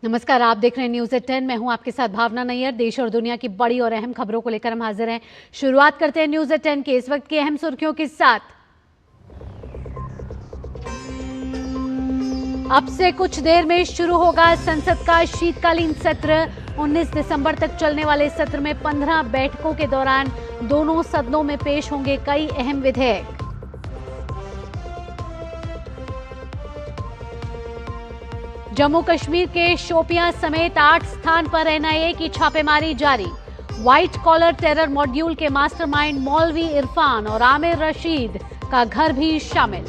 नमस्कार, आप देख रहे हैं न्यूज़ एट 10। मैं हूं आपके साथ भावना नैयर। देश और दुनिया की बड़ी और अहम खबरों को लेकर हम हाजिर हैं। शुरुआत करते हैं न्यूज़ एट 10 के इस वक्त की अहम सुर्खियों के साथ। अब से कुछ देर में शुरू होगा संसद का शीतकालीन सत्र। 19 दिसंबर तक चलने वाले सत्र में 15 बैठकों के दौरान दोनों सदनों में पेश होंगे कई अहम विधेयक। जम्मू कश्मीर के शोपियां समेत 8 स्थान पर एनआईए की छापेमारी जारी। व्हाइट कॉलर टेरर मॉड्यूल के मास्टरमाइंड मौलवी इरफान और आमिर रशीद का घर भी शामिल।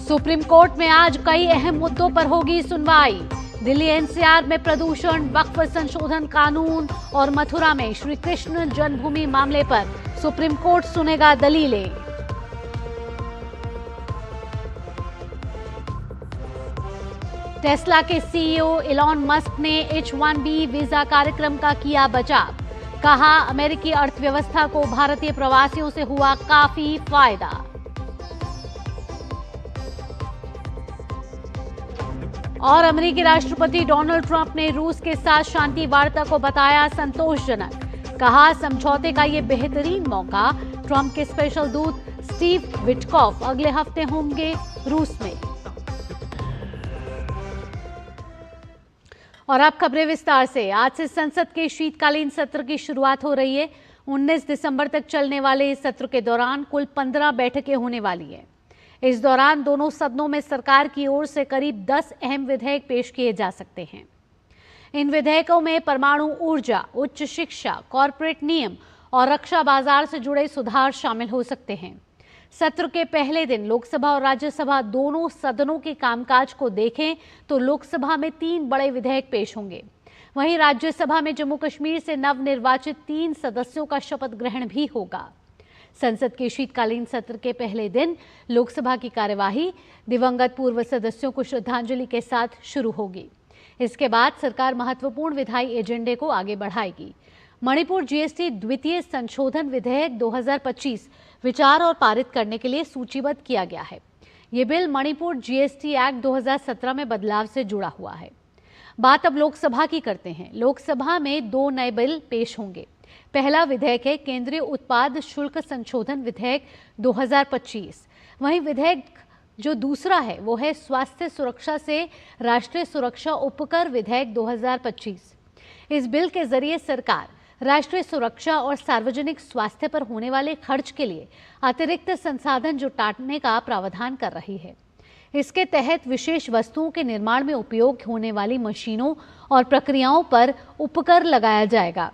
सुप्रीम कोर्ट में आज कई अहम मुद्दों पर होगी सुनवाई। दिल्ली एनसीआर में प्रदूषण, वक्फ संशोधन कानून और मथुरा में श्री कृष्ण जन्मभूमि मामले पर सुप्रीम कोर्ट सुनेगा दलीलें। टेस्ला के सीईओ इलॉन मस्क ने H-1B वीजा कार्यक्रम का किया बचाव। कहा, अमेरिकी अर्थव्यवस्था को भारतीय प्रवासियों से हुआ काफी फायदा। और अमेरिकी राष्ट्रपति डोनाल्ड ट्रंप ने रूस के साथ शांति वार्ता को बताया संतोषजनक। कहा, समझौते का ये बेहतरीन मौका। ट्रंप के स्पेशल दूत स्टीव विटकॉफ अगले हफ्ते होंगे रूस में। और अब खबरें विस्तार से। आज से संसद के शीतकालीन सत्र की शुरुआत हो रही है। 19 दिसंबर तक चलने वाले इस सत्र के दौरान कुल 15 बैठकें होने वाली है। इस दौरान दोनों सदनों में सरकार की ओर से करीब 10 अहम विधेयक पेश किए जा सकते हैं। इन विधेयकों में परमाणु ऊर्जा, उच्च शिक्षा, कॉरपोरेट नियम और रक्षा बाजार से जुड़े सुधार शामिल हो सकते हैं। सत्र के पहले दिन लोकसभा और राज्यसभा दोनों सदनों के कामकाज को देखें तो लोकसभा में 3 बड़े विधेयक पेश होंगे। वहीं राज्यसभा में जम्मू कश्मीर से नवनिर्वाचित 3 सदस्यों का शपथ ग्रहण भी होगा। संसद के शीतकालीन सत्र के पहले दिन लोकसभा की कार्यवाही दिवंगत पूर्व सदस्यों को श्रद्धांजलि के साथ शुरू होगी। इसके बाद सरकार महत्वपूर्ण विधायी एजेंडे को आगे बढ़ाएगी। मणिपुर जीएसटी द्वितीय संशोधन विधेयक 2025 विचार और पारित करने के लिए सूचीबद्ध किया गया है। ये बिल मणिपुर जीएसटी एक्ट 2017 में बदलाव से जुड़ा हुआ है। बात अब लोकसभा की करते हैं। लोकसभा में 2 नए बिल पेश होंगे। पहला विधेयक है केंद्रीय उत्पाद शुल्क संशोधन विधेयक 2025। वहीं विधेयक जो दूसरा है वो है स्वास्थ्य सुरक्षा से राष्ट्रीय सुरक्षा उपकर विधेयक 2025। इस बिल के जरिए सरकार राष्ट्रीय सुरक्षा और सार्वजनिक स्वास्थ्य पर होने वाले खर्च के लिए अतिरिक्त संसाधन जुटाने का प्रावधान कर रही है। इसके तहत विशेष वस्तुओं के निर्माण में उपयोग होने वाली मशीनों और प्रक्रियाओं पर उपकर लगाया जाएगा।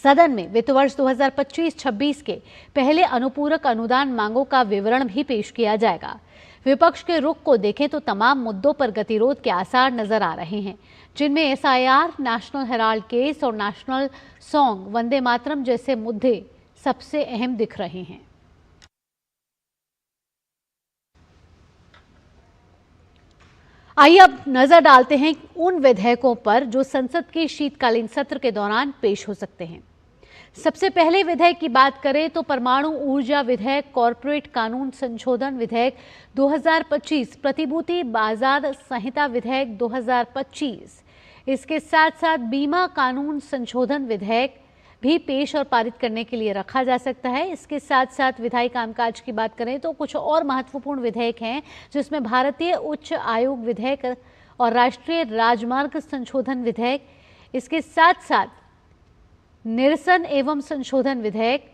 सदन में वित्त वर्ष 2025-26 के पहले अनुपूरक अनुदान मांगों का विवरण भी पेश किया जाएगा। विपक्ष के रुख को देखें तो तमाम मुद्दों पर गतिरोध के आसार नजर आ रहे हैं, जिनमें एसआईआर, नेशनल हेराल्ड केस और नेशनल सॉन्ग वंदे मातरम जैसे मुद्दे सबसे अहम दिख रहे हैं। आइए अब नजर डालते हैं उन विधेयकों पर जो संसद के शीतकालीन सत्र के दौरान पेश हो सकते हैं। सबसे पहले विधेयक की बात करें तो परमाणु ऊर्जा विधेयक, कॉरपोरेट कानून संशोधन विधेयक 2025, प्रतिभूति बाजार संहिता विधेयक 2025, इसके साथ साथ बीमा कानून संशोधन विधेयक भी पेश और पारित करने के लिए रखा जा सकता है। इसके साथ साथ विधायी कामकाज की बात करें तो कुछ और महत्वपूर्ण विधेयक हैं, जिसमें भारतीय उच्च आयोग विधेयक और राष्ट्रीय राजमार्ग संशोधन विधेयक, इसके साथ साथ निरसन एवं संशोधन विधेयक,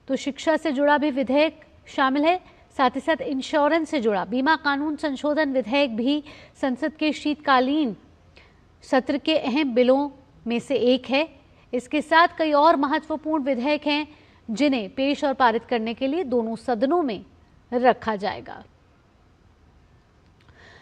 तो शिक्षा से जुड़ा भी विधेयक शामिल है। साथ ही साथ इंश्योरेंस से जुड़ा बीमा कानून संशोधन विधेयक भी संसद के शीतकालीन सत्र के अहम बिलों में से एक है। इसके साथ कई और महत्वपूर्ण विधेयक हैं जिन्हें पेश और पारित करने के लिए दोनों सदनों में रखा जाएगा।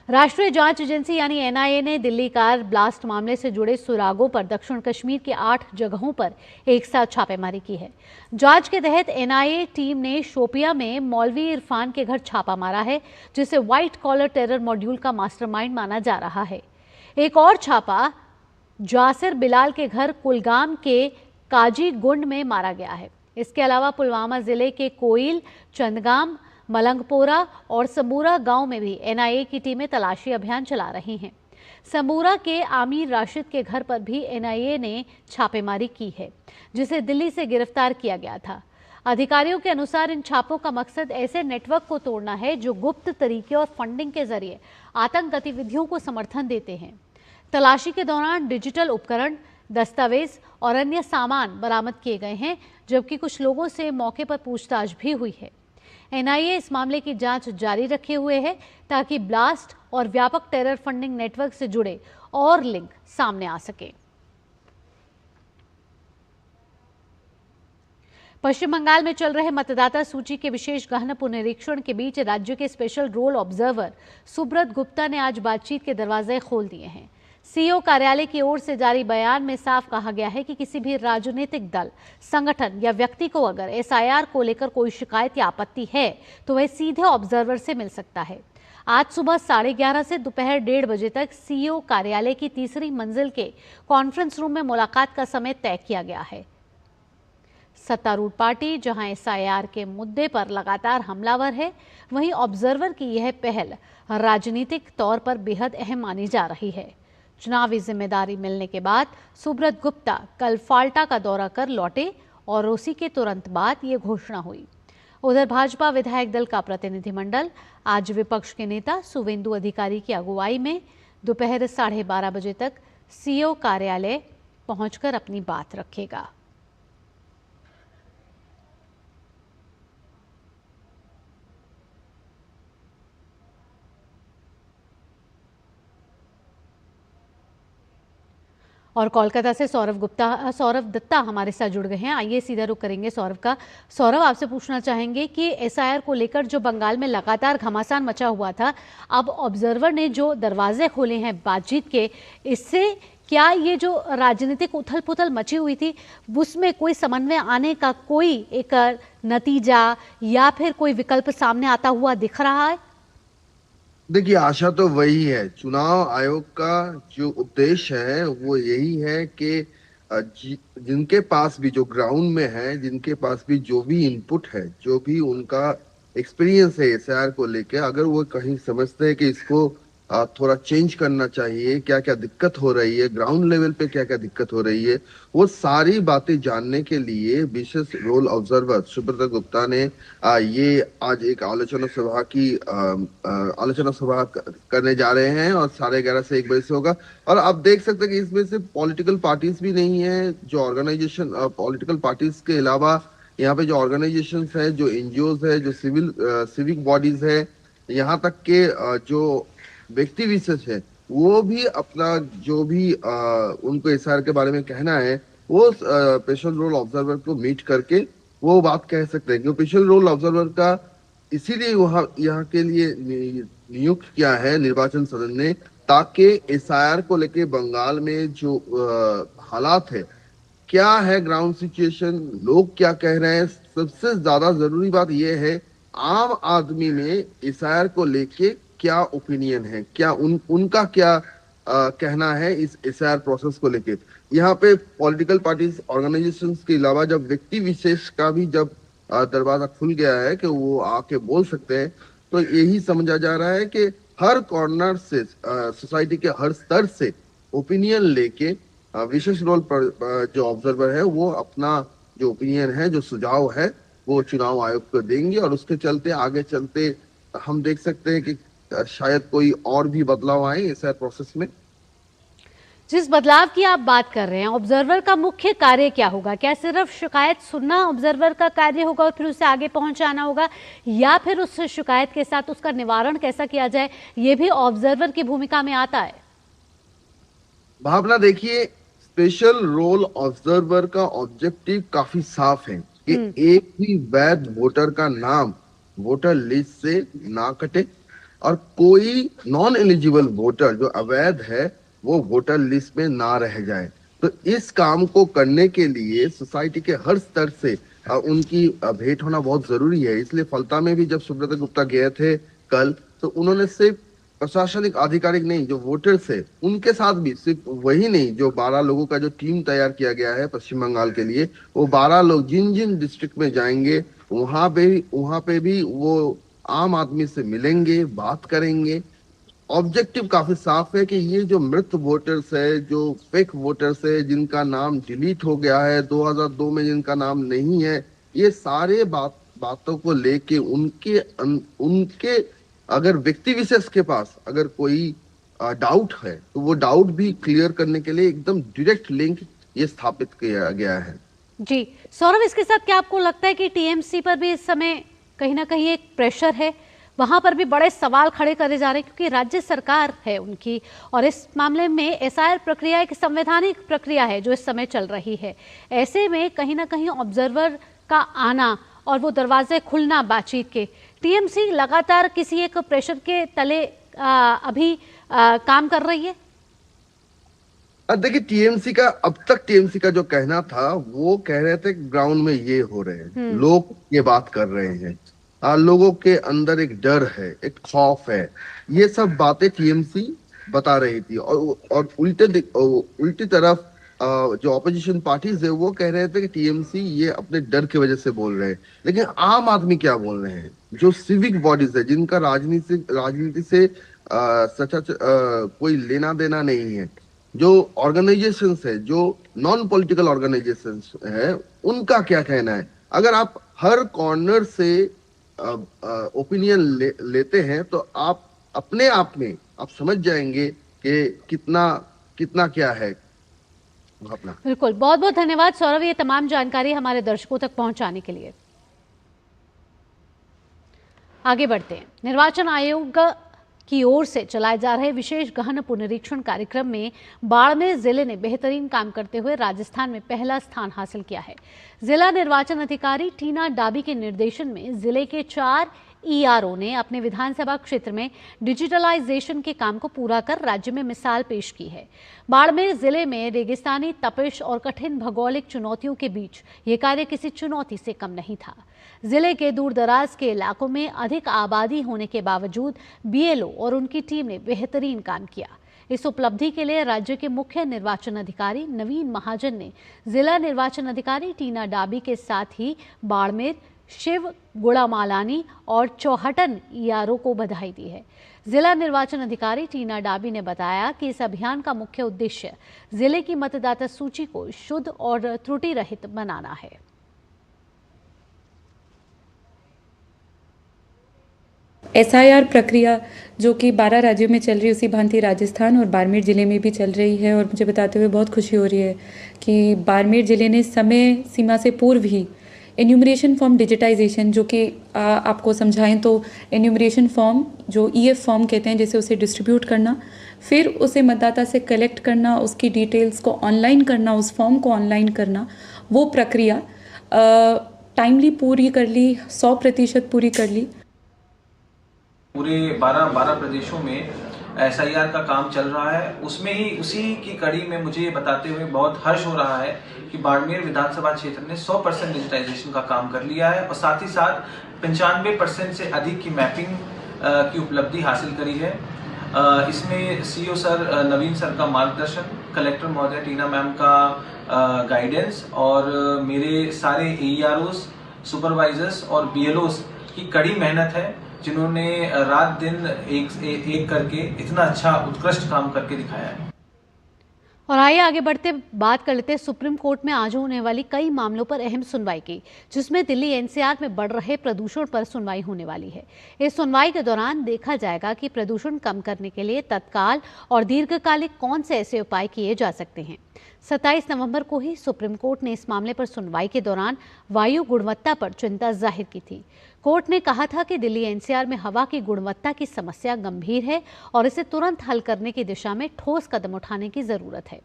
राष्ट्रीय जांच एजेंसी यानी एनआईए ने दिल्ली कार ब्लास्ट मामले से जुड़े सुरागों पर दक्षिण कश्मीर के 8 जगहों पर एक साथ छापेमारी की है। जांच के तहत एनआईए टीम ने शोपियां में मौलवी इरफान के घर छापा मारा है, जिसे व्हाइट कॉलर टेरर मॉड्यूल का मास्टरमाइंड माना जा रहा है। एक और छापा जासिर बिलाल के घर कुलगाम के काजी गुंड में मारा गया है। इसके अलावा पुलवामा जिले के कोइल, चंदगाम, मलंगपोरा और समूरा गांव में भी एनआईए की टीमें तलाशी अभियान चला रही हैं। समूरा के आमिर राशिद के घर पर भी एनआईए ने छापेमारी की है, जिसे दिल्ली से गिरफ्तार किया गया था। अधिकारियों के अनुसार इन छापों का मकसद ऐसे नेटवर्क को तोड़ना है जो गुप्त तरीके और फंडिंग के जरिए आतंक गतिविधियों को समर्थन देते हैं। तलाशी के दौरान डिजिटल उपकरण, दस्तावेज और अन्य सामान बरामद किए गए हैं, जबकि कुछ लोगों से मौके पर पूछताछ भी हुई है। एनआईए इस मामले की जांच जारी रखे हुए है ताकि ब्लास्ट और व्यापक टेरर फंडिंग नेटवर्क से जुड़े और लिंक सामने आ सके। पश्चिम बंगाल में चल रहे मतदाता सूची के विशेष गहन पुनरीक्षण के बीच राज्य के special role observer Subrata Gupta ने आज बातचीत के दरवाजे खोल दिए हैं। सीईओ कार्यालय की ओर से जारी बयान में साफ कहा गया है कि किसी भी राजनीतिक दल, संगठन या व्यक्ति को अगर एसआईआर को लेकर कोई शिकायत या आपत्ति है तो वह सीधे ऑब्जर्वर से मिल सकता है। आज सुबह 11:30 से दोपहर 1:30 बजे तक सीईओ कार्यालय की तीसरी मंजिल के कॉन्फ्रेंस रूम में मुलाकात का समय तय किया गया है। सत्तारूढ़ पार्टी जहां एसआईआर के मुद्दे पर लगातार हमलावर है, वहीं ऑब्जर्वर की यह पहल राजनीतिक तौर पर बेहद अहम मानी जा रही है। चुनावी जिम्मेदारी मिलने के बाद सुब्रत गुप्ता कल फाल्टा का दौरा कर लौटे और उसी के तुरंत बाद ये घोषणा हुई। उधर भाजपा विधायक दल का प्रतिनिधिमंडल आज विपक्ष के नेता शुवेंदु अधिकारी की अगुवाई में दोपहर 12:30 बजे तक सीईओ कार्यालय पहुंचकर अपनी बात रखेगा। और कोलकाता से सौरभ दत्ता हमारे साथ जुड़ गए हैं। आइए सीधा रुख करेंगे सौरभ का। सौरभ, आपसे पूछना चाहेंगे कि एसआईआर को लेकर जो बंगाल में लगातार घमासान मचा हुआ था, अब ऑब्जर्वर ने जो दरवाजे खोले हैं बातचीत के, इससे क्या ये जो राजनीतिक उथल पुथल मची हुई थी उसमें कोई समन्वय आने का कोई एक नतीजा या फिर कोई विकल्प सामने आता हुआ दिख रहा है? देखिए, आशा तो वही है। चुनाव आयोग का जो उद्देश्य है वो यही है कि जिनके पास भी जो ग्राउंड में है, जिनके पास भी जो भी इनपुट है, जो भी उनका एक्सपीरियंस है एसआईआर को लेके, अगर वो कहीं समझते हैं कि इसको थोड़ा चेंज करना चाहिए, क्या क्या दिक्कत हो रही है ग्राउंड लेवल पे, क्या क्या दिक्कत हो रही है, वो सारी बातें जानने के लिए विशेष रोल ऑब्जर्वर सुब्रत गुप्ता ने ये आज एक आलोचना सभा करने जा रहे हैं और 11:30 से 1 बजे से होगा। और आप देख सकते हैं कि इसमें से पॉलिटिकल पार्टीज भी नहीं है। जो ऑर्गेनाइजेशन पॉलिटिकल पार्टीज के अलावा यहाँ पे जो ऑर्गेनाइजेशन है, जो एनजीओज है, जो सिविक बॉडीज है, यहाँ तक के जो व्यक्ति विशेष है, वो भी अपना जो भी उनको एसआईआर के बारे में कहना है वो स्पेशल रोल ऑब्जर्वर को मीट करके वो बात कह सकते हैं। क्योंकि स्पेशल रोल ऑब्जर्वर का इसीलिए वहाँ यहाँ के लिए नियुक्त किया है निर्वाचन सदन ने, ताकि एसआईआर को लेके बंगाल में जो हालात है, क्या है ग्राउंड सिचुएशन, लोग क्या कह रहे हैं, सबसे ज्यादा जरूरी बात यह है आम आदमी में एसआईआर को लेके क्या ओपिनियन है, क्या उनका क्या कहना है इस एसआईआर प्रोसेस को लेके। यहाँ पे पॉलिटिकल पार्टीज, ऑर्गेनाइजेशंस के अलावा जब व्यक्ति विशेष का भी जब दरवाजा खुल गया है कि वो आके बोल सकते हैं, तो यही समझा जा रहा है कि हर कॉर्नर से सोसाइटी के हर स्तर से ओपिनियन लेके विशेष रोल पर जो ऑब्जर्वर है वो अपना जो ओपिनियन है, जो सुझाव है, वो चुनाव आयोग को देंगे। और उसके चलते आगे चलते हम देख सकते हैं कि शायद कोई और भी बदलाव आए इस प्रोसेस में। जिस बदलाव की आप बात कर रहे हैं, ऑब्जर्वर का मुख्य कार्य क्या होगा? क्या सिर्फ शिकायत सुनना ऑब्जर्वर का कार्य होगा और फिर उसे आगे पहुंचाना होगा, या फिर उस शिकायत के साथ उसका निवारण कैसा किया जाए, ये भी ऑब्जर्वर की भूमिका में आता है? भावना, देखिए, स्पेशल रोल ऑब्जर्वर का ऑब्जेक्टिव काफी साफ है कि एक भी वैध वोटर का नाम वोटर लिस्ट से ना कटे और कोई नॉन एलिजिबल वोटर जो अवैध है वो वोटर लिस्ट में ना रह जाए। तो इस काम को करने के लिए सोसाइटी के हर स्तर से उनकी भेंट होना बहुत जरूरी है। इसलिए फलता में भी जब सुब्रत गुप्ता गए थे कल, तो उन्होंने सिर्फ प्रशासनिक आधिकारिक नहीं, जो वोटर्स है उनके साथ भी, सिर्फ वही नहीं, जो 12 लोगों का जो टीम तैयार किया गया है पश्चिम बंगाल के लिए, वो 12 लोग जिन जिन डिस्ट्रिक्ट में जाएंगे वहां पे भी वो आम आदमी से मिलेंगे, बात करेंगे। ऑब्जेक्टिव काफी साफ है कि ये जो मृत वोटर्स है, जो फेक वोटर्स है, जिनका नाम डिलीट हो गया है 2002 में, जिनका नाम नहीं है, ये सारे बातों को लेके उनके अगर व्यक्ति विशेष के पास अगर कोई डाउट है तो वो डाउट भी क्लियर करने के लिए एकदम डायरेक्ट लिंक ये स्थापित किया गया है। जी सौरभ, इसके साथ क्या आपको लगता है कि टीएमसी पर भी इस समय कहीं ना कहीं एक प्रेशर है, वहां पर भी बड़े सवाल खड़े करे जा रहे हैं क्योंकि राज्य सरकार है उनकी, और इस मामले में एसआईआर प्रक्रिया एक संवैधानिक प्रक्रिया है जो इस समय चल रही है। ऐसे में कहीं ना कहीं ऑब्जर्वर का आना और वो दरवाजे खुलना बातचीत के, टीएमसी लगातार किसी एक प्रेशर के तले अभी काम कर रही है। देखिए, टीएमसी का अब तक टीएमसी का जो कहना था वो कह रहे थे ग्राउंड में ये हो रहे हैं, लोग ये बात कर रहे हैं, लोगों के अंदर एक डर है, एक खौफ है, ये सब बातें टीएमसी बता रही थी। और उल्टी तरफ जो ऑपोजिशन पार्टीज है वो कह रहे थे कि टीएमसी ये अपने डर की वजह से बोल रहे हैं। लेकिन आम आदमी क्या बोल रहे हैं, जो सिविक बॉडीज है, जिनका राजनीति से सच कोई लेना देना नहीं है, जो ऑर्गेनाइजेशंस है, जो नॉन पॉलिटिकल ऑर्गेनाइजेशंस है, उनका क्या कहना है। अगर आप हर कॉर्नर से ओपिनियन लेते हैं तो आप अपने आप में आप समझ जाएंगे कि कितना क्या है अपना। बिल्कुल, बहुत बहुत धन्यवाद सौरभ, ये तमाम जानकारी हमारे दर्शकों तक पहुंचाने के लिए। आगे बढ़ते हैं। निर्वाचन आयोग की ओर से चलाए जा रहे विशेष गहन पुनरीक्षण कार्यक्रम में बाड़मेर जिले ने बेहतरीन काम करते हुए राजस्थान में पहला स्थान हासिल किया है। जिला निर्वाचन अधिकारी टीना डाबी के निर्देशन में जिले के 4 ईआरओ ने अपने विधानसभा क्षेत्र में डिजिटलाइजेशन के काम को पूरा कर राज्य में मिसाल पेश की है। बाड़मेर जिले में रेगिस्तानी तपिश और कठिन भौगोलिक चुनौतियों के बीच ये कार्य किसी चुनौती से कम नहीं था। जिले के दूर दराज के इलाकों में अधिक आबादी होने के बावजूद बीएलओ और उनकी टीम ने बेहतरीन काम किया। इस उपलब्धि के लिए राज्य के मुख्य निर्वाचन अधिकारी नवीन महाजन ने जिला निर्वाचन अधिकारी टीना डाबी के साथ ही बाड़मेर, शिव, गुड़ामालानी और चौहटन ईआरओ को बधाई दी है। जिला निर्वाचन अधिकारी टीना डाबी ने बताया कि इस अभियान का मुख्य उद्देश्य जिले की मतदाता सूची को शुद्ध और त्रुटि रहित बनाना है। एसआईआर प्रक्रिया जो कि 12 राज्यों में चल रही है, उसी भांति राजस्थान और बाड़मेर ज़िले में भी चल रही है। और मुझे बताते हुए बहुत खुशी हो रही है कि बाड़मेर ज़िले ने समय सीमा से पूर्व ही एन्यूमरेशन फॉर्म डिजिटाइजेशन, जो कि आपको समझाएं तो एन्यूमरेशन फॉर्म जो ईएफ फॉर्म कहते हैं, जैसे उसे डिस्ट्रीब्यूट करना, फिर उसे मतदाता से कलेक्ट करना, उसकी डिटेल्स को ऑनलाइन करना, उस फॉर्म को ऑनलाइन करना, वो प्रक्रिया टाइमली पूरी कर ली, 100% पूरी कर ली। पूरे 12 प्रदेशों में एसआईआर का काम चल रहा है। उसमें ही उसी की कड़ी में मुझे ये बताते हुए बहुत हर्ष हो रहा है कि बाड़मेर विधानसभा क्षेत्र ने 100% डिजिटाइजेशन का काम कर लिया है और साथ ही साथ 95% से अधिक की मैपिंग की उपलब्धि हासिल करी है। इसमें सीओ सर नवीन सर का मार्गदर्शन, कलेक्टर महोदय टीना मैम का गाइडेंस और मेरे सारे एईआरओस, सुपरवाइजर्स और बीएलओस की कड़ी मेहनत है, जिन्होंने रात दिन एक करके इतना अच्छा उत्कृष्ट काम करके दिखाया है। और आइए आगे बढ़ते बात कर लेते हैं सुप्रीम कोर्ट में आज होने वाली कई मामलों पर अहम सुनवाई की, जिसमें दिल्ली एनसीआर में बढ़ रहे प्रदूषण पर सुनवाई होने वाली है। इस सुनवाई के दौरान देखा जाएगा कि प्रदूषण कम करने के लिए तत्काल और दीर्घकालिक कौन से ऐसे उपाय किए जा सकते हैं। 27 नवंबर को ही सुप्रीम कोर्ट ने इस मामले पर सुनवाई के दौरान वायु गुणवत्ता पर चिंता जाहिर की थी। कोर्ट ने कहा था कि दिल्ली एनसीआर में हवा की गुणवत्ता की समस्या गंभीर है और इसे तुरंत हल करने की दिशा में ठोस कदम उठाने की जरूरत है।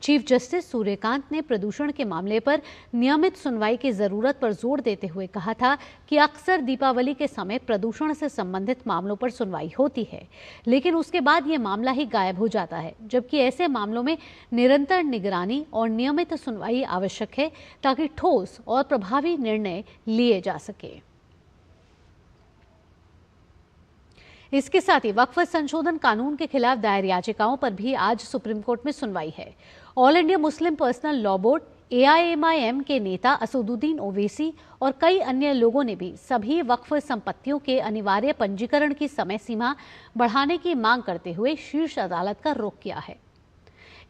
चीफ जस्टिस सूर्यकांत ने प्रदूषण के मामले पर नियमित सुनवाई की जरूरत पर जोर देते हुए कहा था कि अक्सर दीपावली के समय प्रदूषण से संबंधित मामलों पर सुनवाई होती है, लेकिन उसके बाद ये मामला ही गायब हो जाता है, जबकि ऐसे मामलों में निरंतर निगरानी और नियमित सुनवाई आवश्यक है ताकि ठोस और प्रभावी निर्णय लिए जा सके। इसके साथ ही वक्फ संशोधन कानून के खिलाफ दायर याचिकाओं पर भी आज सुप्रीम कोर्ट में सुनवाई है। All India Muslim personal law board AIMIM के नेता असदुद्दीन ओवैसी और कई अन्य लोगों ने भी सभी वक्फ संपत्तियों के अनिवार्य पंजीकरण की समय सीमा बढ़ाने की मांग करते हुए शीर्ष अदालत का रुख किया है।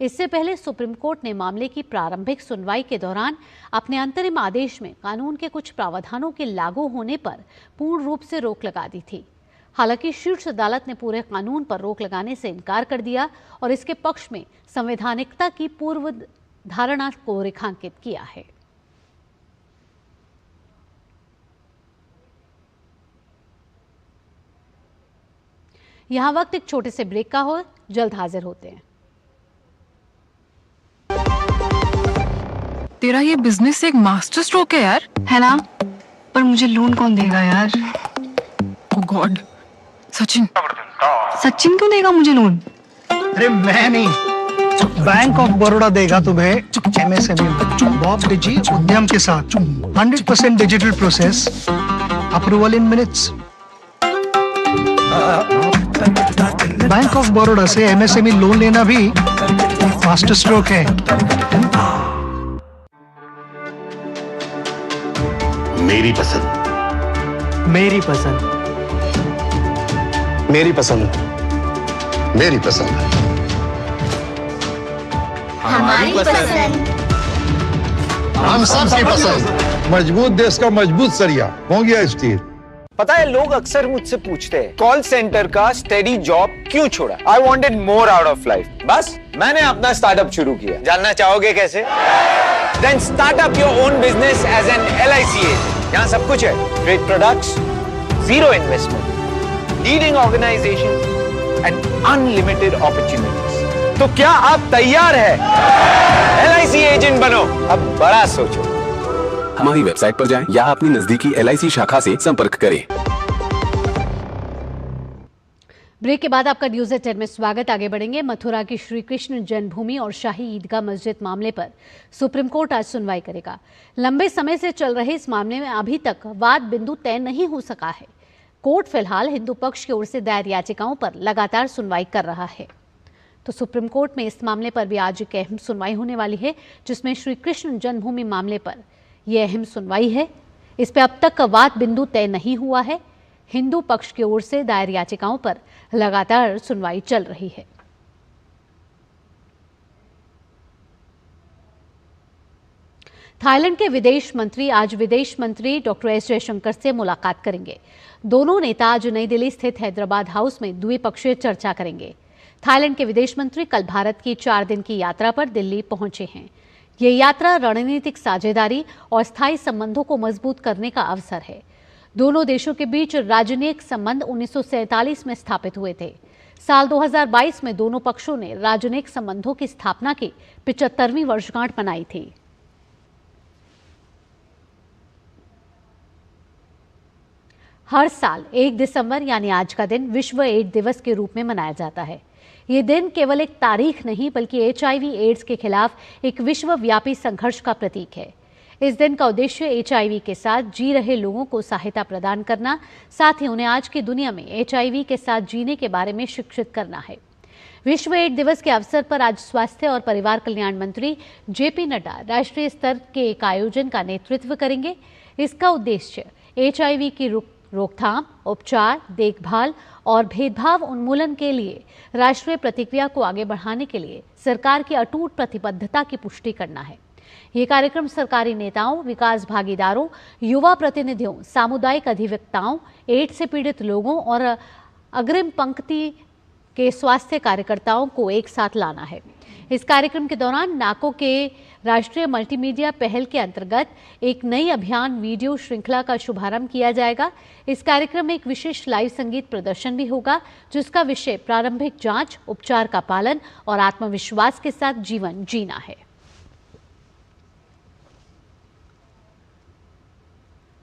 इससे पहले सुप्रीम कोर्ट ने मामले की प्रारंभिक सुनवाई के दौरान अपने अंतरिम आदेश में कानून के कुछ प्रावधानों के लागू होने पर पूर्ण रूप से रोक लगा दी थी। हालांकि शीर्ष अदालत ने पूरे कानून पर रोक लगाने से इनकार कर दिया और इसके पक्ष में संवैधानिकता की पूर्व धारणा को रेखांकित किया है। यहां वक्त एक छोटे से ब्रेक का हो, जल्द हाजिर होते हैं। तेरा ये बिजनेस एक मास्टर स्ट्रोक है यार, है ना? पर मुझे लोन कौन देगा यार? ओ गॉड, सचिन क्यों देगा मुझे लोन? अरे मैं नहीं, बैंक ऑफ बड़ौदा देगा तुम्हें MSME बॉब डिजी उद्यम के साथ 100% digital process, approval in minutes. Bank of Baroda से MSME लोन लेना भी मास्टर स्ट्रोक है। मेरी पसंद, मेरी पसंद, मेरी पसंद, मेरी पसंद, हमारी पसंद, हम सबकी पसंद। मजबूत देश का मजबूत सरिया हो गया स्टील। पता है, लोग अक्सर मुझसे पूछते हैं कॉल सेंटर का स्टेडी जॉब क्यों छोड़ा? I wanted more out of life. बस मैंने अपना स्टार्टअप शुरू किया। जानना चाहोगे कैसे? Then start up your own business as an LIC agent. यहाँ सब कुछ है, great products, zero investment, leading organization and unlimited opportunities. तो क्या आप तैयार हैं? LIC एजेंट बनो, अब बड़ा सोचो। हमारी वेबसाइट पर जाएं या अपनी नजदीकी LIC शाखा से संपर्क करें। ब्रेक के बाद आपका न्यूज़ एट 10 में स्वागत। आगे बढ़ेंगे। मथुरा की श्री कृष्ण जन्मभूमि और शाही ईदगाह मस्जिद मामले पर सुप्रीम कोर्ट आज सुनवाई करेगा। लंबे समय से चल रहे इस मामले में अभी तक वाद बिंदु तय नहीं हो सका है। कोर्ट फिलहाल हिंदू पक्ष की ओर से दायर याचिकाओं पर लगातार सुनवाई कर रहा है। तो सुप्रीम कोर्ट में इस मामले पर भी आज एक अहम सुनवाई होने वाली है, जिसमें श्री कृष्ण जन्मभूमि मामले पर यह अहम सुनवाई है। इस पर अब तक वाद बिंदु तय नहीं हुआ है। हिंदू पक्ष की ओर से दायर याचिकाओं पर लगातार सुनवाई चल रही है। थाईलैंड के विदेश मंत्री आज विदेश मंत्री डॉक्टर एस जयशंकर से मुलाकात करेंगे। दोनों नेता आज नई दिल्ली स्थित हैदराबाद हाउस में द्विपक्षीय चर्चा करेंगे। थाईलैंड के विदेश मंत्री कल भारत की 4 दिन की यात्रा पर दिल्ली पहुंचे हैं। ये यात्रा रणनीतिक साझेदारी और स्थायी संबंधों को मजबूत करने का अवसर है। दोनों देशों के बीच राजनयिक संबंध 1947 में स्थापित हुए थे। साल 2022 में दोनों पक्षों ने राजनयिक संबंधों की स्थापना की 75वीं वर्षगांठ मनाई थी। हर साल 1 दिसंबर यानी आज का दिन विश्व एड्स दिवस के रूप में मनाया जाता है। ये दिन केवल एक तारीख नहीं बल्कि HIV एड्स के खिलाफ एक विश्वव्यापी संघर्ष का प्रतीक है। इस दिन का उद्देश्य HIV के साथ जी रहे लोगों को सहायता प्रदान करना, साथ ही उन्हें आज की दुनिया में HIV के साथ जीने के बारे में शिक्षित करना है। विश्व एड्स दिवस के अवसर पर आज स्वास्थ्य और परिवार कल्याण मंत्री JP नड्डा राष्ट्रीय स्तर के एक आयोजन का नेतृत्व करेंगे। इसका उद्देश्य HIV की रोकथाम, उपचार, देखभाल और भेदभाव उन्मूलन के लिए राष्ट्रीय प्रतिक्रिया को आगे बढ़ाने के लिए सरकार की अटूट प्रतिबद्धता की पुष्टि करना है। ये कार्यक्रम सरकारी नेताओं, विकास भागीदारों, युवा प्रतिनिधियों, सामुदायिक अधिवक्ताओं, एड्स से पीड़ित लोगों और अग्रिम पंक्ति के स्वास्थ्य कार्यकर्ताओं को एक साथ लाना है। इस कार्यक्रम के दौरान नाको के राष्ट्रीय मल्टीमीडिया पहल के अंतर्गत एक नई अभियान वीडियो श्रृंखला का शुभारंभ किया जाएगा। इस कार्यक्रम में एक विशेष लाइव संगीत प्रदर्शन भी होगा, जिसका विषय प्रारंभिक जांच, उपचार का पालन और आत्मविश्वास के साथ जीवन जीना है।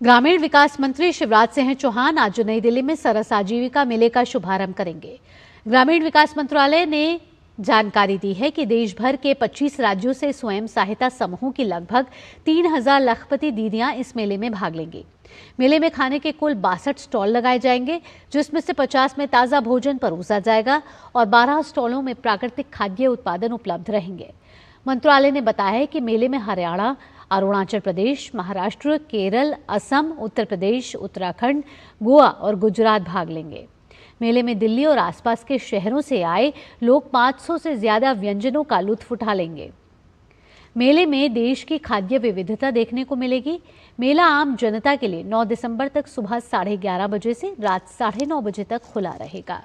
ग्रामीण विकास मंत्री शिवराज सिंह चौहान आज नई दिल्ली में सरस आजीविका मेले का शुभारंभ करेंगे। ग्रामीण विकास मंत्रालय ने जानकारी दी है कि देश भर के 25 राज्यों से स्वयं सहायता समूहों की लगभग 3000 लखपति दीदियां इस मेले में भाग लेंगी। मेले में खाने के कुल 62 स्टॉल लगाए जाएंगे, जिसमें से 50 में ताज़ा भोजन परोसा जाएगा और 12 स्टॉलों में प्राकृतिक खाद्य उत्पादन उपलब्ध रहेंगे। मंत्रालय ने बताया है कि मेले में हरियाणा, अरुणाचल प्रदेश, महाराष्ट्र, केरल, असम, उत्तर प्रदेश, उत्तराखंड, गोवा और गुजरात भाग लेंगे। मेले में दिल्ली और आसपास के शहरों से आए लोग 500 से ज्यादा व्यंजनों का लुत्फ उठा लेंगे। मेले में देश की खाद्य विविधता देखने को मिलेगी। मेला आम जनता के लिए 9 दिसंबर तक सुबह 11:30 बजे से रात 9:30 बजे तक खुला रहेगा।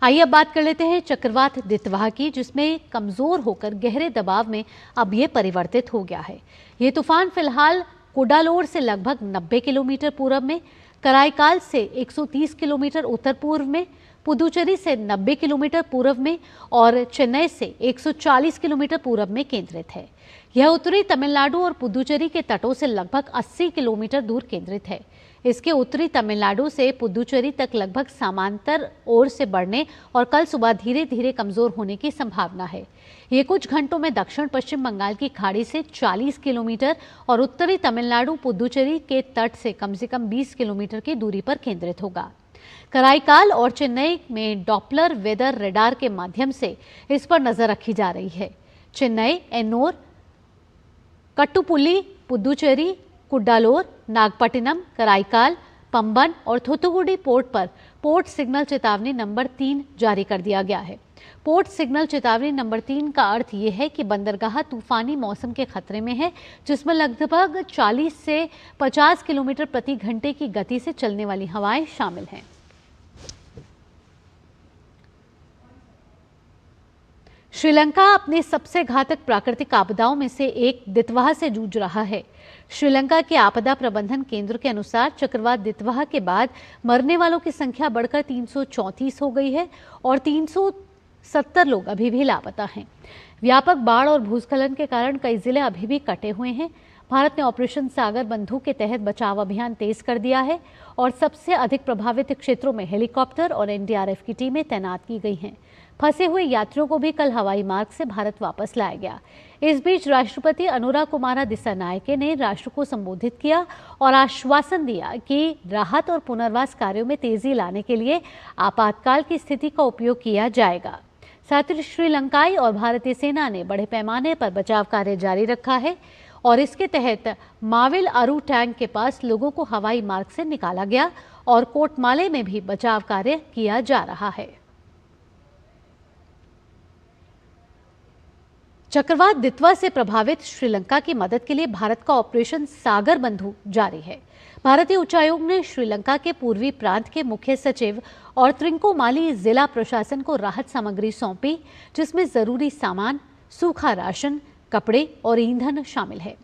आइए अब बात कर लेते हैं चक्रवात दितवाह की, जिसमें कमजोर होकर गहरे दबाव में अब ये परिवर्तित हो गया है। ये तूफान फिलहाल कुडालोर से लगभग 90 किलोमीटर पूर्व में, कराईकाल से 130 किलोमीटर उत्तर पूर्व में, पुदुचेरी से 90 किलोमीटर पूर्व में और चेन्नई से 140 किलोमीटर पूर्व में केंद्रित है। यह उत्तरी तमिलनाडु और पुदुचेरी के तटों से लगभग 80 किलोमीटर दूर केंद्रित है। इसके उत्तरी तमिलनाडु से पुदुचेरी तक लगभग समांतर ओर से बढ़ने और कल सुबह धीरे धीरे कमजोर होने की संभावना है। ये कुछ घंटों में दक्षिण पश्चिम बंगाल की खाड़ी से 40 किलोमीटर और उत्तरी तमिलनाडु पुदुचेरी के तट से कम 20 किलोमीटर की दूरी पर केंद्रित होगा। कराईकाल और चेन्नई में डॉपलर वेदर रडार के माध्यम से इस पर नजर रखी जा रही है। चेन्नई, एन्नोर, कट्टुपुली, पुदुचेरी, कुडालोर, नागपट्टिनम, कराईकाल, पंबन और थूथुकुडी पोर्ट पर पोर्ट सिग्नल चेतावनी नंबर 3 जारी कर दिया गया है। पोर्ट सिग्नल चेतावनी नंबर 3 का अर्थ ये है कि बंदरगाह तूफानी मौसम के खतरे में है, जिसमें लगभग 40 से 50 किलोमीटर प्रति घंटे की गति से चलने वाली हवाएं शामिल हैं। श्रीलंका अपने सबसे घातक प्राकृतिक आपदाओं में से एक दितवाह से जूझ रहा है। श्रीलंका के आपदा प्रबंधन केंद्र के अनुसार चक्रवात दितवाह के बाद मरने वालों की संख्या बढ़कर 334 हो गई है और 370 लोग अभी भी लापता हैं। व्यापक बाढ़ और भूस्खलन के कारण कई जिले अभी भी कटे हुए हैं। भारत ने ऑपरेशन सागर बंधु के तहत बचाव अभियान तेज कर दिया है और सबसे अधिक प्रभावित क्षेत्रों में हेलीकॉप्टर और एनडीआरएफ की टीमें तैनात की गई हैं। फंसे हुए यात्रियों को भी कल हवाई मार्ग से भारत वापस लाया गया। इस बीच राष्ट्रपति अनुरा कुमारा दिसानायके ने राष्ट्र को संबोधित किया और आश्वासन दिया कि राहत और पुनर्वास कार्यों में तेजी लाने के लिए आपातकाल की स्थिति का उपयोग किया जाएगा। साथ ही श्रीलंकाई और भारतीय सेना ने बड़े पैमाने पर बचाव कार्य जारी रखा है और इसके तहत माविल अरू टैंक के पास लोगों को हवाई मार्ग से निकाला गया और कोटमाले में भी बचाव कार्य किया जा रहा है। चक्रवात दितवा से प्रभावित श्रीलंका की मदद के लिए भारत का ऑपरेशन सागर बंधु जारी है। भारतीय उच्चायोग ने श्रीलंका के पूर्वी प्रांत के मुख्य सचिव और त्रिंकोमाली जिला प्रशासन को राहत सामग्री सौंपी, जिसमें जरूरी सामान, सूखा राशन, कपड़े और ईंधन शामिल है।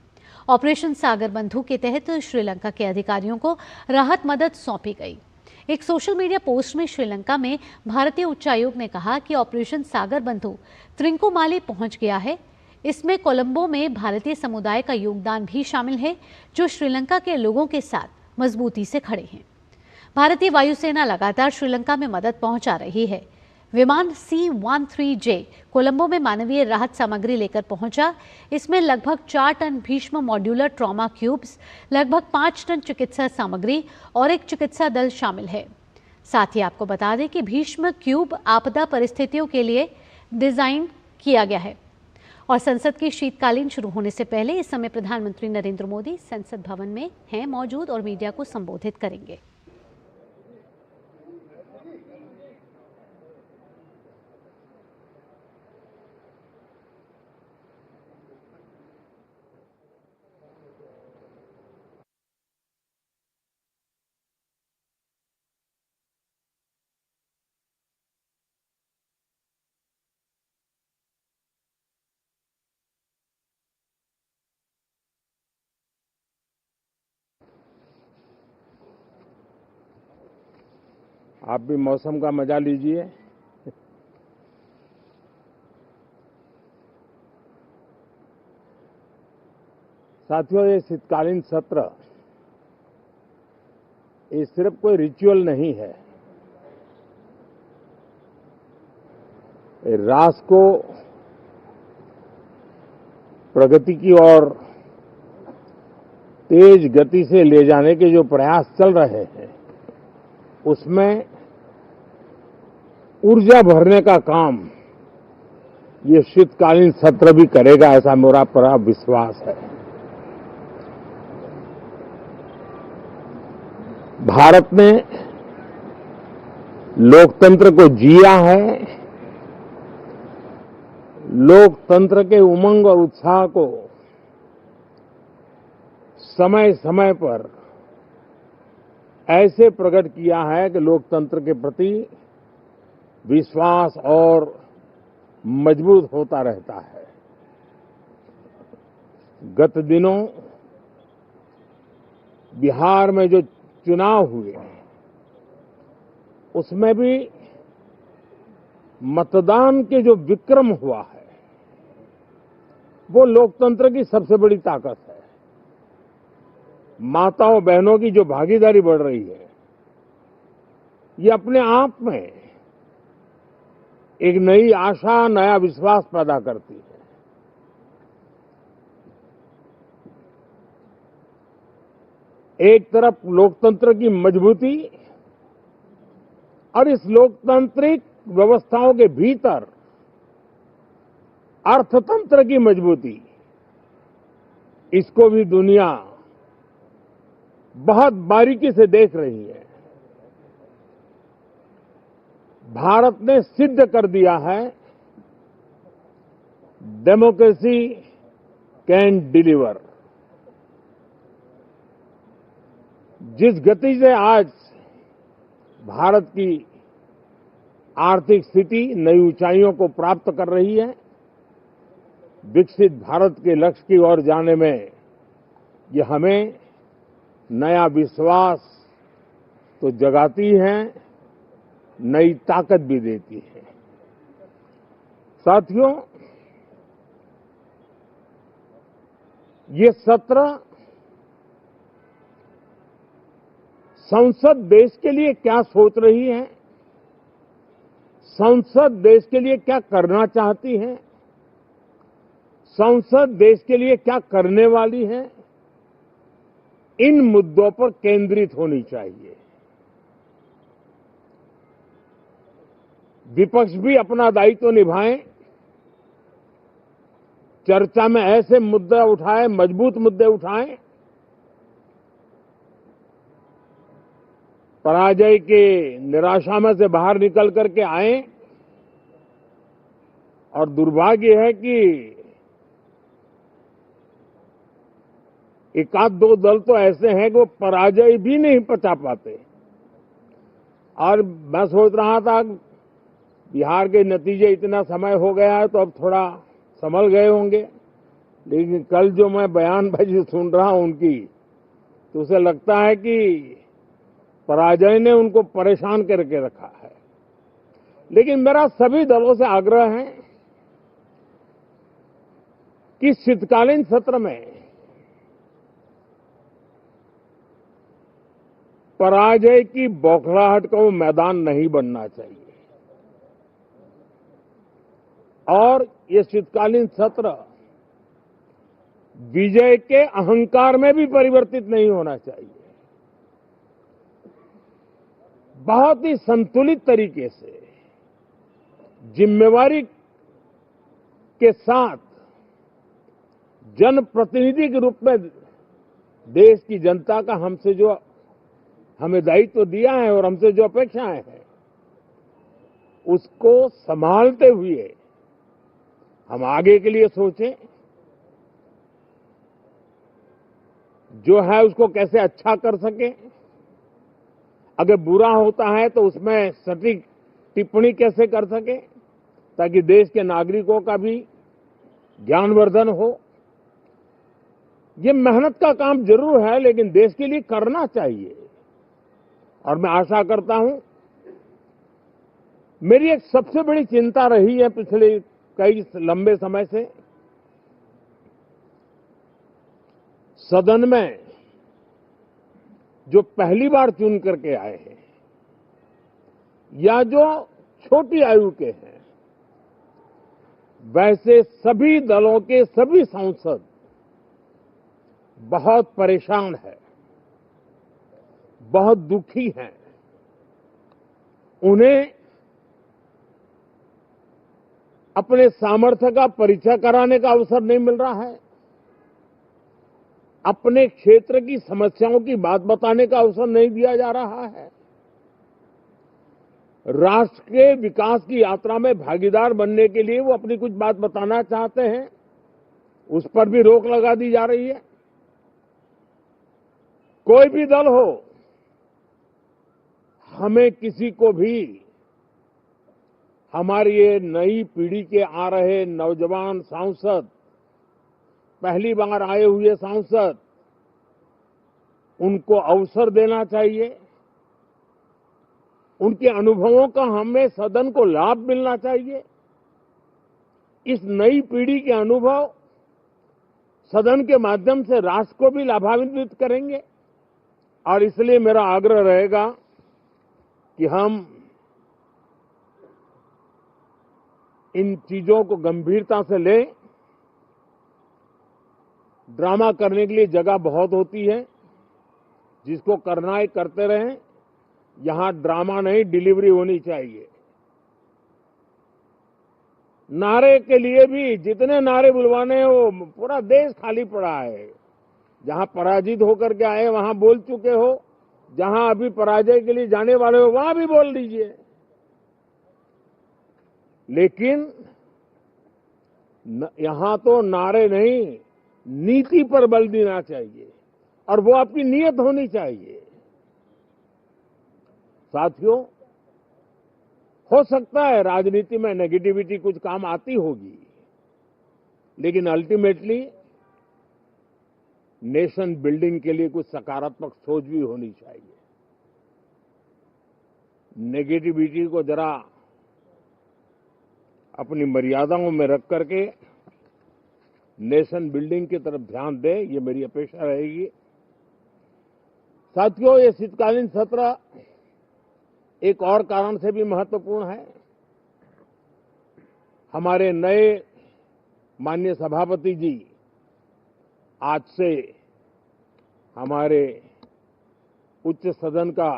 ऑपरेशन सागर बंधु के तहत श्रीलंका के अधिकारियों को राहत मदद सौंपी गई। एक सोशल मीडिया पोस्ट में श्रीलंका में भारतीय उच्चायोग ने कहा कि ऑपरेशन सागर बंधु त्रिंकोमाली पहुंच गया है। इसमें कोलंबो में भारतीय समुदाय का योगदान भी शामिल है, जो श्रीलंका के लोगों के साथ मजबूती से खड़े हैं। भारतीय वायुसेना लगातार श्रीलंका में मदद पहुंचा रही है। विमान C-13J कोलंबो में मानवीय राहत सामग्री लेकर पहुंचा। इसमें लगभग 4 ton Bhishma modular trauma cubes, लगभग 5 टन चिकित्सा सामग्री और एक चिकित्सा दल शामिल है। साथ ही आपको बता दें कि भीष्म क्यूब आपदा परिस्थितियों के लिए डिजाइन किया गया है और संसद की शीतकालीन शुरू होने से पहले इस समय प्रधानमंत्री नरेंद्र मोदी संसद भवन में हैं मौजूद और मीडिया को संबोधित करेंगे। आप भी मौसम का मजा लीजिए। साथियों, ये शीतकालीन सत्र ये सिर्फ कोई रिचुअल नहीं है। राष्ट्र को प्रगति की ओर तेज गति से ले जाने के जो प्रयास चल रहे हैं, उसमें ऊर्जा भरने का काम ये शीतकालीन सत्र भी करेगा, ऐसा मेरा पूरा विश्वास है। भारत ने लोकतंत्र को जिया है, लोकतंत्र के उमंग और उत्साह को समय समय पर ऐसे प्रकट किया है कि लोकतंत्र के प्रति विश्वास और मजबूत होता रहता है। गत दिनों बिहार में जो चुनाव हुए उसमें भी मतदान के जो विक्रम हुआ है वो लोकतंत्र की सबसे बड़ी ताकत है। माताओं बहनों की जो भागीदारी बढ़ रही है ये अपने आप में एक नई आशा, नया विश्वास पैदा करती है। एक तरफ लोकतंत्र की मजबूती और इस लोकतांत्रिक व्यवस्थाओं के भीतर अर्थतंत्र की मजबूती, इसको भी दुनिया बहुत बारीकी से देख रही है। भारत ने सिद्ध कर दिया है डेमोक्रेसी कैन डिलीवर। जिस गति से आज भारत की आर्थिक स्थिति नई ऊंचाइयों को प्राप्त कर रही है, विकसित भारत के लक्ष्य की ओर जाने में ये हमें नया विश्वास तो जगाती है, नई ताकत भी देती है। साथियों, ये सत्र संसद देश के लिए क्या सोच रही है, संसद देश के लिए क्या करना चाहती है, संसद देश के लिए क्या करने वाली है, इन मुद्दों पर केंद्रित होनी चाहिए। विपक्ष भी अपना दायित्व निभाएं, चर्चा में ऐसे मुद्दे उठाएं, मजबूत मुद्दे उठाएं, पराजय के निराशा में से बाहर निकल करके आए। और दुर्भाग्य है कि एक आध दो दल तो ऐसे हैं कि वो पराजय भी नहीं पचा पाते। और मैं सोच रहा था बिहार के नतीजे इतना समय हो गया है तो अब थोड़ा संभल गए होंगे, लेकिन कल जो मैं बयानबाजी सुन रहा हूं उनकी, तो उसे लगता है कि पराजय ने उनको परेशान करके रखा है। लेकिन मेरा सभी दलों से आग्रह है कि शीतकालीन सत्र में पराजय की बौखलाहट का वो मैदान नहीं बनना चाहिए और ये शीतकालीन सत्र विजय के अहंकार में भी परिवर्तित नहीं होना चाहिए। बहुत ही संतुलित तरीके से जिम्मेवारी के साथ जनप्रतिनिधि के रूप में देश की जनता का हमसे जो हमें दायित्व दिया है और हमसे जो अपेक्षाएं हैं उसको संभालते हुए हम आगे के लिए सोचें, जो है उसको कैसे अच्छा कर सकें। अगर बुरा होता है तो उसमें सटीक टिप्पणी कैसे कर सके ताकि देश के नागरिकों का भी ज्ञानवर्धन हो। ये मेहनत का काम जरूर है लेकिन देश के लिए करना चाहिए। और मैं आशा करता हूं, मेरी एक सबसे बड़ी चिंता रही है पिछले कई लंबे समय से, सदन में जो पहली बार चुन करके आए हैं या जो छोटी आयु के हैं, वैसे सभी दलों के सभी सांसद बहुत परेशान हैं, बहुत दुखी हैं। उन्हें अपने सामर्थ्य का परिचय कराने का अवसर नहीं मिल रहा है, अपने क्षेत्र की समस्याओं की बात बताने का अवसर नहीं दिया जा रहा है। राष्ट्र के विकास की यात्रा में भागीदार बनने के लिए वो अपनी कुछ बात बताना चाहते हैं, उस पर भी रोक लगा दी जा रही है। कोई भी दल हो, हमें किसी को भी हमारी ये नई पीढ़ी के आ रहे नौजवान सांसद, पहली बार आए हुए सांसद, उनको अवसर देना चाहिए। उनके अनुभवों का हमें सदन को लाभ मिलना चाहिए। इस नई पीढ़ी के अनुभव सदन के माध्यम से राष्ट्र को भी लाभान्वित करेंगे और इसलिए मेरा आग्रह रहेगा कि हम इन चीजों को गंभीरता से लें। ड्रामा करने के लिए जगह बहुत होती है, जिसको करना है करते रहें। यहां ड्रामा नहीं, डिलीवरी होनी चाहिए। नारे के लिए भी जितने नारे बुलवाने हैं, वो पूरा देश खाली पड़ा है। जहां पराजित होकर के आए वहां बोल चुके हो, जहां अभी पराजय के लिए जाने वाले हो वहां भी बोल दीजिए, लेकिन यहां तो नारे नहीं, नीति पर बल देना चाहिए और वो आपकी नीयत होनी चाहिए। साथियों, हो सकता है राजनीति में नेगेटिविटी कुछ काम आती होगी, लेकिन अल्टीमेटली नेशन बिल्डिंग के लिए कुछ सकारात्मक सोच भी होनी चाहिए। नेगेटिविटी को जरा अपनी मर्यादाओं में रख करके नेशन बिल्डिंग की तरफ ध्यान दे, ये मेरी अपेक्षा रहेगी। साथियों, ये शीतकालीन सत्र एक और कारण से भी महत्वपूर्ण है। हमारे नए माननीय सभापति जी आज से हमारे उच्च सदन का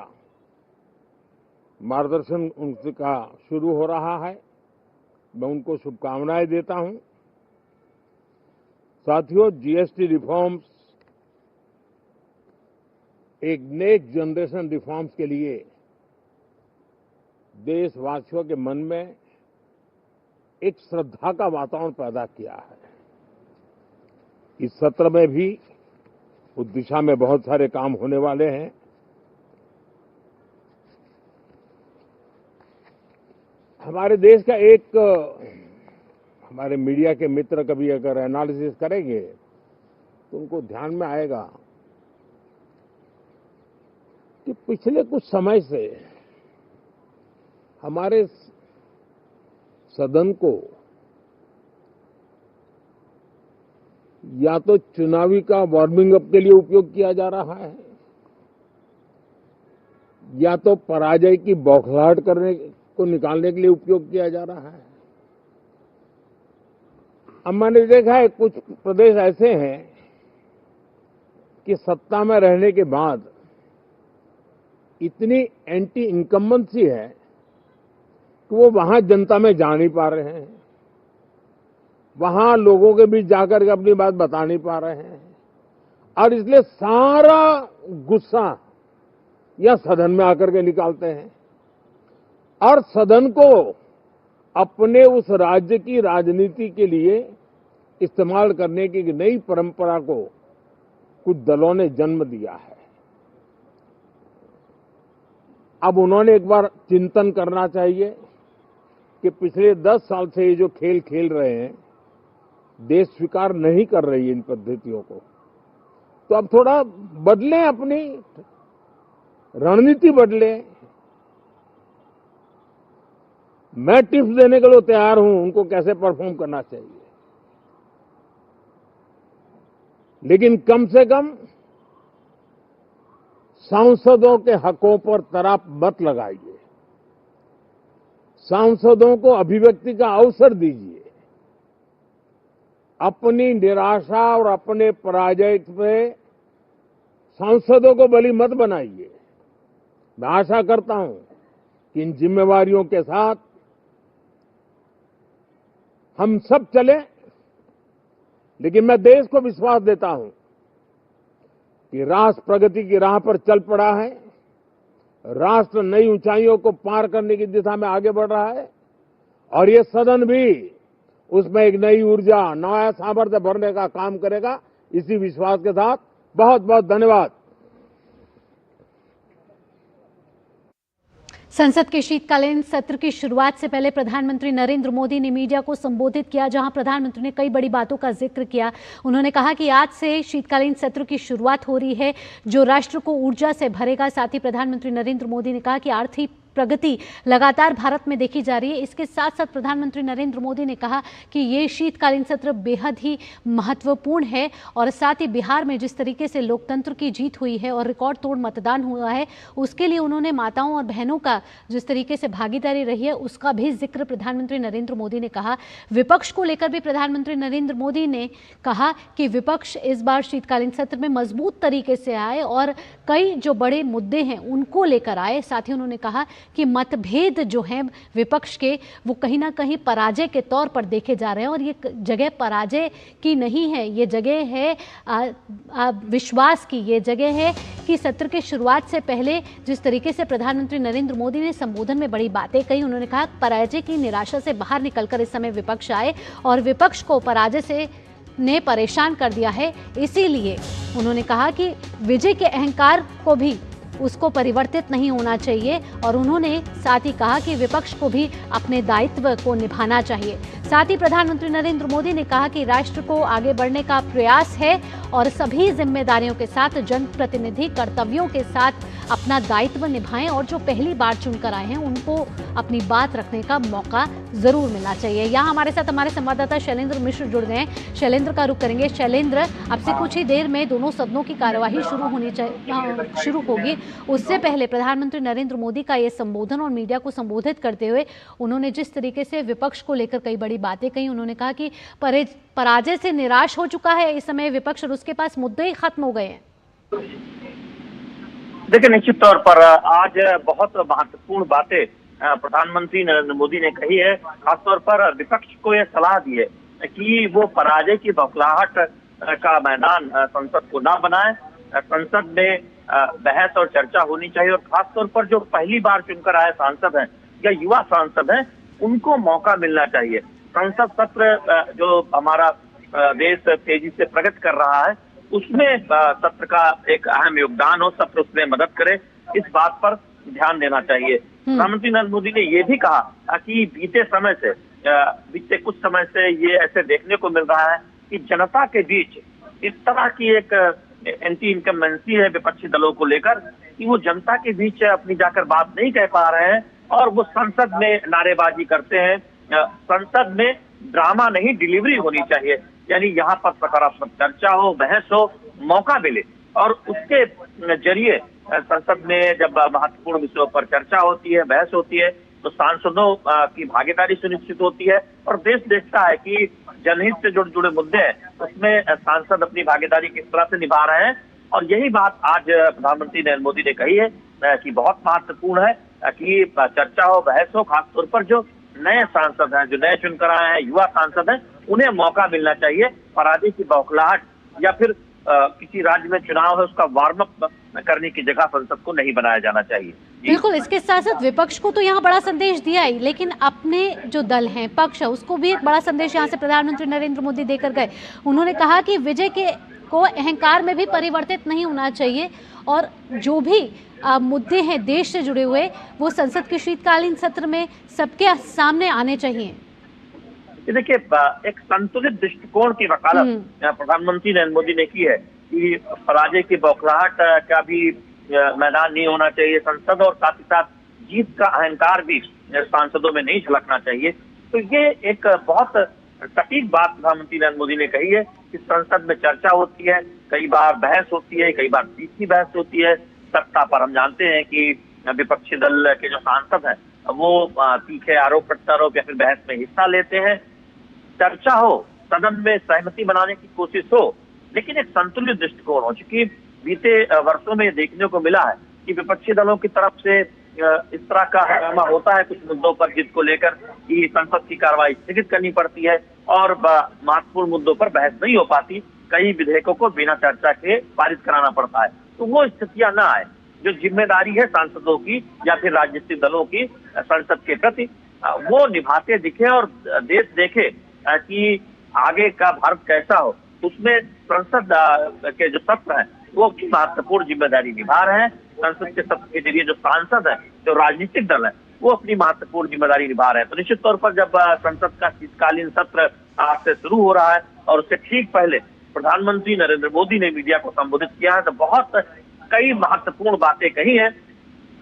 मार्गदर्शन उनका शुरू हो रहा है। मैं उनको शुभकामनाएं देता हूं। साथियों, जीएसटी रिफॉर्म्स एक नेक्स्ट जनरेशन रिफॉर्म्स के लिए देशवासियों के मन में एक श्रद्धा का वातावरण पैदा किया है। इस सत्र में भी उस दिशा में बहुत सारे काम होने वाले हैं। हमारे देश का एक हमारे मीडिया के मित्र कभी अगर एनालिसिस करेंगे तो उनको ध्यान में आएगा कि पिछले कुछ समय से हमारे सदन को या तो चुनावी का वार्मिंग अप के लिए उपयोग किया जा रहा है, या तो पराजय की बौखलाहट करने को निकालने के लिए उपयोग किया जा रहा है। अब मैंने देखा है कुछ प्रदेश ऐसे हैं कि सत्ता में रहने के बाद इतनी एंटी इनकम्बेंसी है कि वो वहां जनता में जा नहीं पा रहे हैं, वहां लोगों के बीच जाकर के अपनी बात बता नहीं पा रहे हैं, और इसलिए सारा गुस्सा या सदन में आकर के निकालते हैं और सदन को अपने उस राज्य की राजनीति के लिए इस्तेमाल करने की नई परंपरा को कुछ दलों ने जन्म दिया है। अब उन्होंने एक बार चिंतन करना चाहिए कि पिछले 10 साल से ये जो खेल खेल रहे हैं, देश स्वीकार नहीं कर रही है इन पद्धतियों को, तो अब थोड़ा बदलें, अपनी रणनीति बदलें। मैं टिप्स देने के लिए तैयार हूं उनको कैसे परफॉर्म करना चाहिए, लेकिन कम से कम सांसदों के हकों पर तराप मत लगाइए, सांसदों को अभिव्यक्ति का अवसर दीजिए, अपनी निराशा और अपने पराजय पे सांसदों को बलि मत बनाइए। मैं आशा करता हूं कि इन जिम्मेवारियों के साथ हम सब चले, लेकिन मैं देश को विश्वास देता हूं कि राष्ट्र प्रगति की राह पर चल पड़ा है, राष्ट्र नई ऊंचाइयों को पार करने की दिशा में आगे बढ़ रहा है और ये सदन भी उसमें एक नई ऊर्जा, नया सामर्थ्य भरने का काम करेगा। इसी विश्वास के साथ बहुत बहुत धन्यवाद। संसद के शीतकालीन सत्र की शुरुआत से पहले प्रधानमंत्री नरेंद्र मोदी ने मीडिया को संबोधित किया, जहां प्रधानमंत्री ने कई बड़ी बातों का जिक्र किया। उन्होंने कहा कि आज से शीतकालीन सत्र की शुरुआत हो रही है जो राष्ट्र को ऊर्जा से भरेगा। साथ ही प्रधानमंत्री नरेंद्र मोदी ने कहा कि आर्थिक प्रगति लगातार भारत में देखी जा रही है। इसके साथ साथ प्रधानमंत्री नरेंद्र मोदी ने कहा कि ये शीतकालीन सत्र बेहद ही महत्वपूर्ण है और साथ ही बिहार में जिस तरीके से लोकतंत्र की जीत हुई है और रिकॉर्ड तोड़ मतदान हुआ है, उसके लिए उन्होंने माताओं और बहनों का जिस तरीके से भागीदारी रही है उसका भी जिक्र प्रधानमंत्री नरेंद्र मोदी ने कहा। विपक्ष को लेकर भी प्रधानमंत्री नरेंद्र मोदी ने कहा कि विपक्ष इस बार शीतकालीन सत्र में मजबूत तरीके से आए और कई जो बड़े मुद्दे हैं उनको लेकर आए। साथ ही उन्होंने कहा कि मतभेद जो हैं विपक्ष के वो कहीं ना कहीं पराजय के तौर पर देखे जा रहे हैं और ये जगह पराजय की नहीं है, ये जगह है विश्वास की, ये जगह है कि सत्र के शुरुआत से पहले जिस तरीके से प्रधानमंत्री नरेंद्र मोदी ने संबोधन में बड़ी बातें कही। उन्होंने कहा पराजय की निराशा से बाहर निकलकर इस समय विपक्ष आए और विपक्ष को पराजय से ने परेशान कर दिया है। इसीलिए उन्होंने कहा कि विजय के अहंकार को भी उसको परिवर्तित नहीं होना चाहिए और उन्होंने साथ ही कहा कि विपक्ष को भी अपने दायित्व को निभाना चाहिए। साथ ही प्रधानमंत्री नरेंद्र मोदी ने कहा कि राष्ट्र को आगे बढ़ने का प्रयास है और सभी जिम्मेदारियों के साथ जनप्रतिनिधि कर्तव्यों के साथ अपना दायित्व निभाएं और जो पहली बार चुनकर आए हैं उनको अपनी बात रखने का मौका जरूर मिलना चाहिए। यहाँ हमारे साथ हमारे संवाददाता शैलेंद्र मिश्र जुड़ गए हैं। शैलेंद्र का रुख करेंगे। शैलेंद्र, अब से कुछ ही देर में दोनों सदनों की कार्यवाही शुरू होगी। उससे पहले प्रधानमंत्री नरेंद्र मोदी का ये संबोधन और मीडिया को संबोधित करते हुए उन्होंने जिस तरीके से विपक्ष को लेकर कई बड़ी बातें कही, उन्होंने कहा कि पराजय से निराश हो चुका है इस समय विपक्ष और उसके पास मुद्दे ही खत्म हो गए हैं। देखिए, निश्चित तौर पर आज बहुत महत्वपूर्ण बातें प्रधानमंत्री नरेंद्र मोदी ने कही है। खासतौर पर विपक्ष को यह सलाह दी है कि वो पराजय की बौखलाहट का मैदान संसद को न बनाए। संसद में बहस और चर्चा होनी चाहिए और खासतौर पर जो पहली बार चुनकर आए सांसद हैं या युवा सांसद हैं उनको मौका मिलना चाहिए। संसद सत्र जो हमारा देश तेजी से प्रगति कर रहा है उसमें सत्र का एक अहम योगदान हो, सत्र उसमें मदद करे, इस बात पर ध्यान देना चाहिए। प्रधानमंत्री नरेंद्र मोदी ने ये भी कहा कि बीते कुछ समय से ये ऐसे देखने को मिल रहा है कि जनता के बीच इस तरह की एक एंटी इनकम्बेंसी है विपक्षी दलों को लेकर कि वो जनता के बीच अपनी जाकर बात नहीं कह पा रहे हैं और वो संसद में नारेबाजी करते हैं। संसद में ड्रामा नहीं, डिलीवरी होनी चाहिए, यानी यहाँ पर सकारात्मक चर्चा हो, बहस हो, मौका मिले और उसके जरिए संसद में जब महत्वपूर्ण विषयों पर चर्चा होती है, बहस होती है तो सांसदों की भागीदारी सुनिश्चित होती है और देश देखता है कि जनहित से जुड़े मुद्दे हैं उसमें सांसद अपनी भागीदारी किस तरह से निभा रहे हैं। और यही बात आज प्रधानमंत्री नरेंद्र मोदी ने कही है कि बहुत महत्वपूर्ण है कि चर्चा हो, बहस हो। खासतौर पर जो नए सांसद हैं, जो नए चुनकर आए हैं, युवा सांसद हैं, उन्हें मौका मिलना चाहिए। पराजय की बौखलाहट या फिर किसी राज्य में चुनाव है उसका वार्म अप करने की जगह संसद को नहीं बनाया जाना चाहिए। बिल्कुल, इसके साथ साथ विपक्ष को तो यहाँ बड़ा संदेश दिया ही, लेकिन अपने जो दल हैं, पक्ष है, उसको भी एक बड़ा संदेश यहाँ से प्रधानमंत्री नरेंद्र मोदी देकर गए। उन्होंने कहा कि विजय को अहंकार में भी परिवर्तित नहीं होना चाहिए और जो भी मुद्दे हैं देश से जुड़े हुए वो संसद के शीतकालीन सत्र में सबके सामने आने चाहिए। देखिए, एक संतुलित दृष्टिकोण की वकालत प्रधानमंत्री नरेंद्र मोदी ने की है कि पराजय की बौखलाहट का भी मैदान नहीं होना चाहिए संसद और साथ ही साथ जीत का अहंकार भी सांसदों में नहीं झलकना चाहिए। तो ये एक बहुत सटीक बात प्रधानमंत्री नरेंद्र मोदी ने कही है कि संसद में चर्चा होती है, कई बार बहस होती है, कई बार तीखी बहस होती है। सत्ता पर हम जानते हैं कि विपक्षी दल के जो सांसद हैं वो तीखे आरोप प्रत्यारोप या फिर बहस में हिस्सा लेते हैं। चर्चा हो, सदन में सहमति बनाने की कोशिश हो, लेकिन एक संतुलित दृष्टिकोण हो। चूंकि बीते वर्षों में देखने को मिला है कि विपक्षी दलों की तरफ से इस तरह का हंगामा होता है कुछ मुद्दों पर, जिसको लेकर कि संसद की कार्रवाई स्थगित करनी पड़ती है और महत्वपूर्ण मुद्दों पर बहस नहीं हो पाती, कई विधेयकों को बिना चर्चा के पारित कराना पड़ता है। तो वो स्थितियां ना आए, जो जिम्मेदारी है सांसदों की या फिर राजनीतिक दलों की संसद के प्रति, वो निभाते दिखे और देश देखे कि आगे का भारत कैसा हो। उसमें संसद के जो सत्र हैं वो अपनी महत्वपूर्ण जिम्मेदारी निभा रहे हैं। संसद के सत्र के जरिए जो सांसद है, जो राजनीतिक दल है, वो अपनी महत्वपूर्ण जिम्मेदारी निभा रहे हैं। तो निश्चित तौर पर जब संसद का शीतकालीन सत्र आज से शुरू हो रहा है और उससे ठीक पहले प्रधानमंत्री नरेंद्र मोदी ने मीडिया को संबोधित किया है, तो बहुत कई महत्वपूर्ण बातें कही हैं।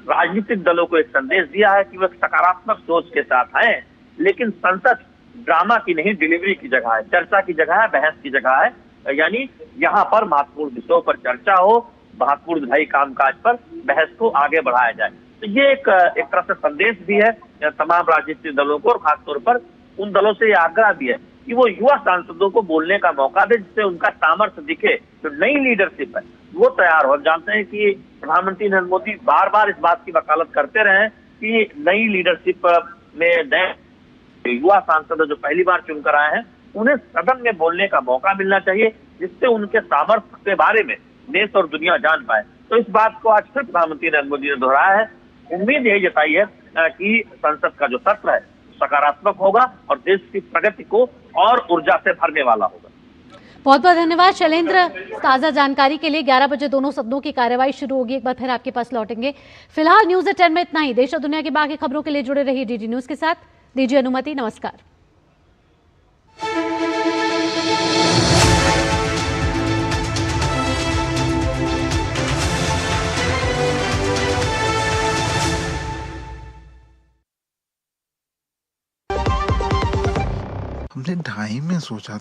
राजनीतिक दलों को एक संदेश दिया है कि वो एक सकारात्मक सोच के साथ हैं, लेकिन संसद ड्रामा की नहीं, डिलीवरी की जगह है, चर्चा की जगह है, बहस की जगह है। यानी यहाँ पर महत्वपूर्ण विषयों पर चर्चा हो, महत्वपूर्ण विधायी कामकाज पर बहस को आगे बढ़ाया जाए। तो ये एक तरह से संदेश भी है तमाम राजनीतिक दलों को, और खासतौर पर उन दलों से ये आग्रह भी है कि वो युवा सांसदों को बोलने का मौका दे, जिससे उनका सामर्थ्य दिखे। जो नई लीडरशिप है वो तैयार हो। हम जानते हैं कि प्रधानमंत्री नरेंद्र मोदी बार बार इस बात की वकालत करते रहे हैं कि नई लीडरशिप में नए युवा सांसद जो पहली बार चुनकर आए हैं, उन्हें सदन में बोलने का मौका मिलना चाहिए, जिससे उनके सामर्थ्य के बारे में देश और दुनिया जान पाए। तो इस बात को आज फिर प्रधानमंत्री नरेंद्र मोदी ने दोहराया है। उम्मीद यही जताई है कि संसद का जो सत्र है सकारात्मक होगा और देश की प्रगति को और ऊर्जा से भरने वाला होगा। बहुत बहुत धन्यवाद शैलेंद्र, ताज़ा जानकारी के लिए। 11 बजे दोनों सदनों की कार्यवाही शुरू होगी, एक बार फिर आपके पास लौटेंगे। फिलहाल न्यूज़ एट 10 में इतना ही। देश और दुनिया की बाकी खबरों के लिए जुड़े रहिए डीडी न्यूज़ के साथ। दीजिए अनुमति, नमस्कार। हमने 2:30 में सोचा था।